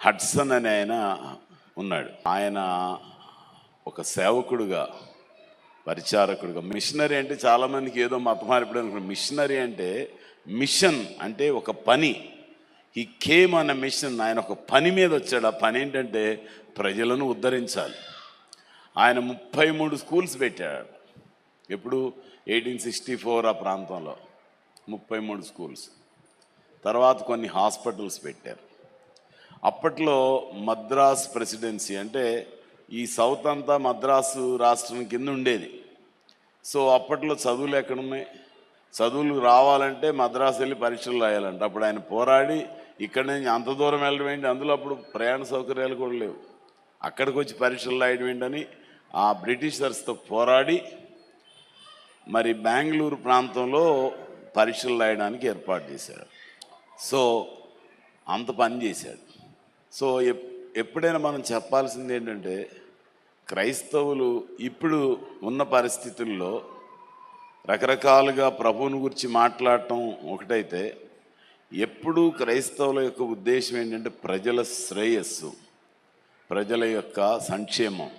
Hudson అనే ఆయన ఉన్నాడు. ఆయన ఒక సేవకుడుగా, పరిచారకుడుగా, మిషనరీ అంటే చాలామందికి ఏదో మతమార్పిడు అనుకుంటారు. మిషనరీ అంటే మిషన్ అంటే ఒక పని. ఈ కేమ్ అన్న మిషన్. ఆయన ఒక పని మీద వచ్చాడు. ఆ పని ఏంటంటే ప్రజలను ఉద్ధరించాలి. ఆయన 33 స్కూల్స్ పెట్టాడు. ఎప్పుడు 1864 ఆ ప్రాంతంలో 33 స్కూల్స్. తర్వాత కొన్ని హాస్పిటల్స్ పెట్టారు. అప్పట్లో మద్రాస్ ప్రెసిడెన్సీ అంటే ఈ సౌత్ అంతా మద్రాసు రాష్ట్రం కింద ఉండేది. సో అప్పట్లో చదువులు ఎక్కడున్నాయి? చదువులు రావాలంటే మద్రాసు వెళ్ళి పరీక్షలు రాయాలంట. అప్పుడు ఆయన పోరాడి ఇక్కడ నుంచి అంత దూరం వెళ్ళడం ఏంటి, అందులో అప్పుడు ప్రయాణ సౌకర్యాలు కూడా లేవు, అక్కడికి వచ్చి పరీక్షలు రాయడం ఏంటని ఆ బ్రిటిషర్స్తో పోరాడి మరి బెంగళూరు ప్రాంతంలో పరీక్షలు రాయడానికి ఏర్పాటు చేశాడు. సో అంత పని చేశాడు. సో ఎప్పుడైనా మనం చెప్పాల్సింది ఏంటంటే క్రైస్తవులు ఇప్పుడు ఉన్న పరిస్థితుల్లో రకరకాలుగా ప్రభువుని గురించి మాట్లాడటం ఒకటైతే, ఎప్పుడూ క్రైస్తవుల యొక్క ఉద్దేశం ఏంటంటే ప్రజల శ్రేయస్సు, ప్రజల యొక్క సంక్షేమం.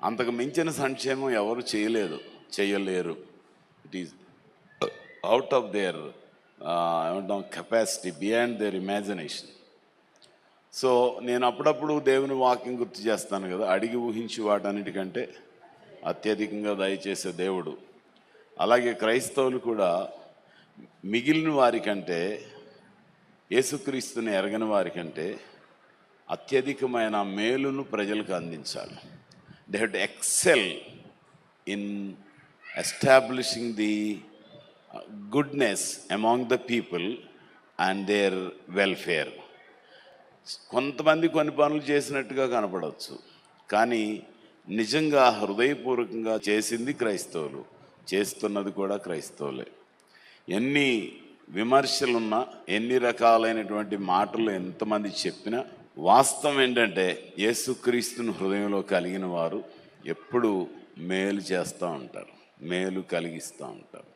అంతకు మించిన సంక్షేమం ఎవరు చేయలేరు. It is out of their ఏమంటాం capacity, beyond their imagination. So నేను అప్పుడప్పుడు దేవుని వాక్యం గుర్తు చేస్తాను కదా, అడిగి ఊహించి వాటన్నిటికంటే అత్యధికంగా దయచేసే దేవుడు. అలాగే క్రైస్తవులు కూడా మిగిలిన వారికంటే, యేసుక్రీస్తుని ఎరగని వారికంటే అత్యధికమైన మేలును ప్రజలకు అందించాలి. They have to excel in establishing the goodness among the people and their welfare. కొంతమంది కొన్ని పనులు చేసినట్టుగా కనపడవచ్చు, కానీ నిజంగా హృదయపూర్వకంగా చేసింది క్రైస్తవులు, చేస్తున్నది కూడా క్రైస్తవులే. ఎన్ని విమర్శలున్నా, ఎన్ని రకాలైనటువంటి మాటలు ఎంతమంది చెప్పినా, వాస్తవం ఏంటంటే యేసుక్రీస్తుని హృదయంలో కలిగిన వారు ఎప్పుడూ మేలు చేస్తూ ఉంటారు, మేలు కలిగిస్తూ ఉంటారు.